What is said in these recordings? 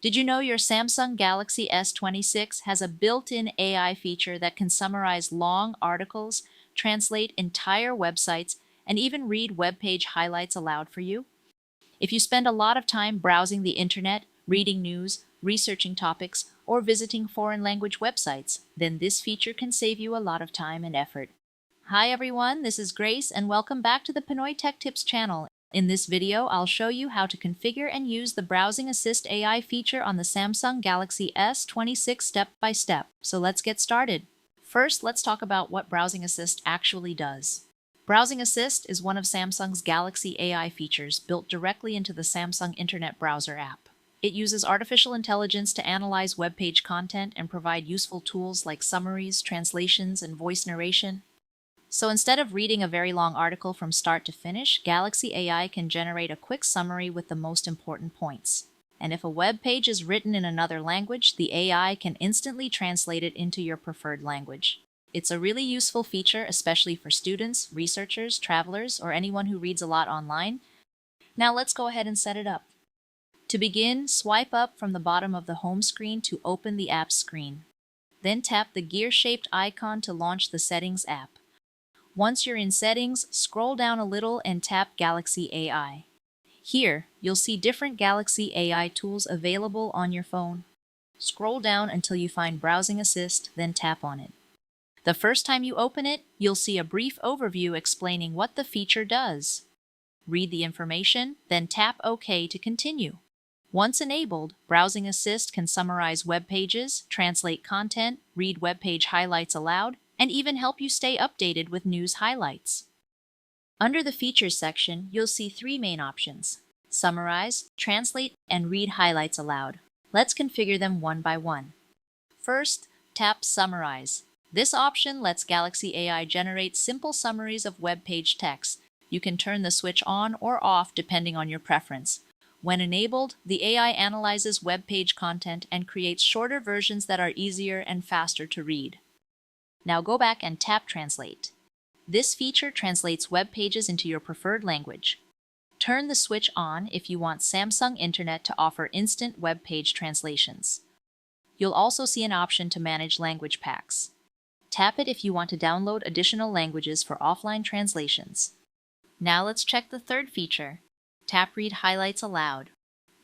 Did you know your Samsung Galaxy S26 has a built-in AI feature that can summarize long articles, translate entire websites, and even read web page highlights aloud for you? If you spend a lot of time browsing the internet, reading news, researching topics, or visiting foreign language websites, then this feature can save you a lot of time and effort. Hi everyone, this is Grace and welcome back to the Pinoy Tech Tips channel. In this video, I'll show you how to configure and use the Browsing Assist AI feature on the Samsung Galaxy S26 step by step. So let's get started. First, let's talk about what Browsing Assist actually does. Browsing Assist is one of Samsung's Galaxy AI features built directly into the Samsung Internet Browser app. It uses artificial intelligence to analyze web page content and provide useful tools like summaries, translations, and voice narration. So instead of reading a very long article from start to finish, Galaxy AI can generate a quick summary with the most important points. And if a web page is written in another language, the AI can instantly translate it into your preferred language. It's a really useful feature, especially for students, researchers, travelers, or anyone who reads a lot online. Now let's go ahead and set it up. To begin, swipe up from the bottom of the home screen to open the app screen. Then tap the gear-shaped icon to launch the Settings app. Once you're in Settings, scroll down a little and tap Galaxy AI. Here, you'll see different Galaxy AI tools available on your phone. Scroll down until you find Browsing Assist, then tap on it. The first time you open it, you'll see a brief overview explaining what the feature does. Read the information, then tap OK to continue. Once enabled, Browsing Assist can summarize web pages, translate content, read web page highlights aloud, and even help you stay updated with news highlights. Under the Features section, you'll see three main options: Summarize, Translate, and Read Highlights Aloud. Let's configure them one by one. First, tap Summarize. This option lets Galaxy AI generate simple summaries of web page text. You can turn the switch on or off depending on your preference. When enabled, the AI analyzes web page content and creates shorter versions that are easier and faster to read. Now go back and tap Translate. This feature translates web pages into your preferred language. Turn the switch on if you want Samsung Internet to offer instant web page translations. You'll also see an option to manage language packs. Tap it if you want to download additional languages for offline translations. Now let's check the third feature. Tap Read Highlights Aloud.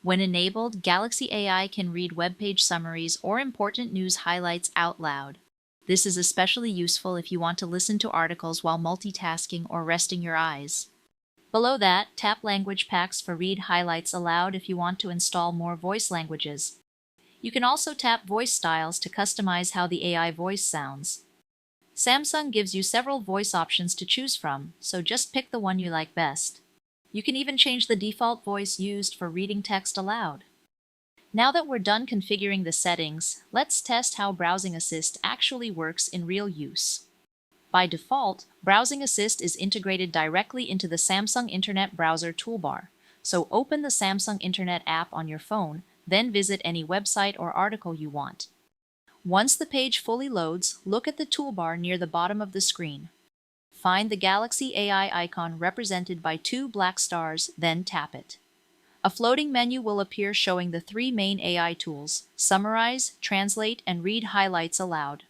When enabled, Galaxy AI can read web page summaries or important news highlights out loud. This is especially useful if you want to listen to articles while multitasking or resting your eyes. Below that, tap Language Packs for Read Highlights Aloud if you want to install more voice languages. You can also tap Voice Styles to customize how the AI voice sounds. Samsung gives you several voice options to choose from, so just pick the one you like best. You can even change the default voice used for reading text aloud. Now that we're done configuring the settings, let's test how Browsing Assist actually works in real use. By default, Browsing Assist is integrated directly into the Samsung Internet Browser toolbar. So open the Samsung Internet app on your phone, then visit any website or article you want. Once the page fully loads, look at the toolbar near the bottom of the screen. Find the Galaxy AI icon represented by two black stars, then tap it. A floating menu will appear showing the three main AI tools: Summarize, Translate, and Read Highlights Aloud.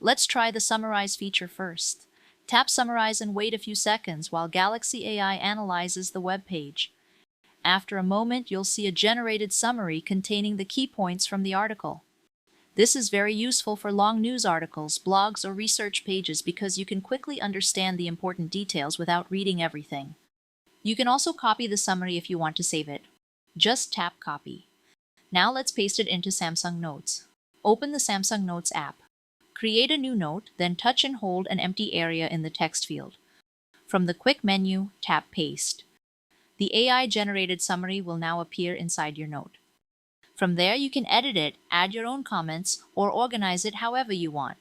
Let's try the Summarize feature first. Tap Summarize and wait a few seconds while Galaxy AI analyzes the web page. After a moment, you'll see a generated summary containing the key points from the article. This is very useful for long news articles, blogs, or research pages because you can quickly understand the important details without reading everything. You can also copy the summary if you want to save it. Just tap Copy. Now let's paste it into Samsung Notes. Open the Samsung Notes app. Create a new note, then touch and hold an empty area in the text field. From the quick menu, tap Paste. The AI-generated summary will now appear inside your note. From there, you can edit it, add your own comments, or organize it however you want.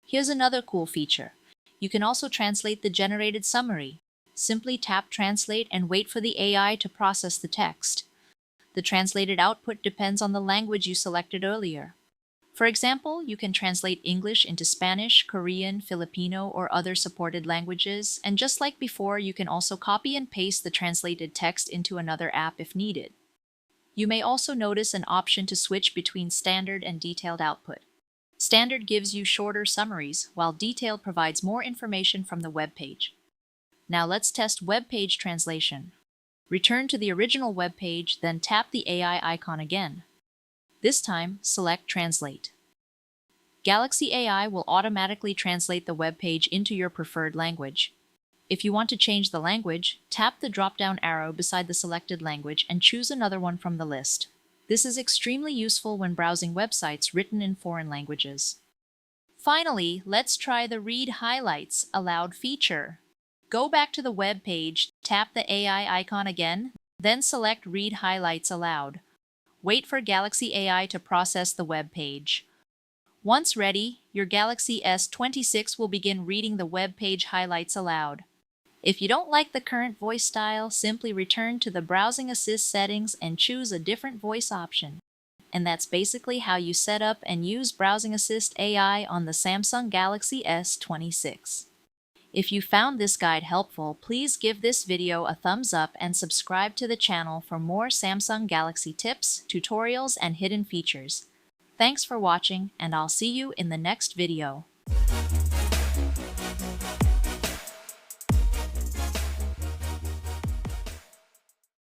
Here's another cool feature. You can also translate the generated summary. Simply tap Translate and wait for the AI to process the text. The translated output depends on the language you selected earlier. For example, you can translate English into Spanish, Korean, Filipino, or other supported languages, and just like before, you can also copy and paste the translated text into another app if needed. You may also notice an option to switch between standard and detailed output. Standard gives you shorter summaries, while detailed provides more information from the web page. Now let's test web page translation. Return to the original web page, then tap the AI icon again. This time, select Translate. Galaxy AI will automatically translate the web page into your preferred language. If you want to change the language, tap the drop-down arrow beside the selected language and choose another one from the list. This is extremely useful when browsing websites written in foreign languages. Finally, let's try the Read Highlights Aloud feature. Go back to the web page, tap the AI icon again, then select Read Highlights Aloud. Wait for Galaxy AI to process the web page. Once ready, your Galaxy S26 will begin reading the web page highlights aloud. If you don't like the current voice style, simply return to the Browsing Assist settings and choose a different voice option. And that's basically how you set up and use Browsing Assist AI on the Samsung Galaxy S26. If you found this guide helpful, please give this video a thumbs up and subscribe to the channel for more Samsung Galaxy tips, tutorials, and hidden features. Thanks for watching, and I'll see you in the next video.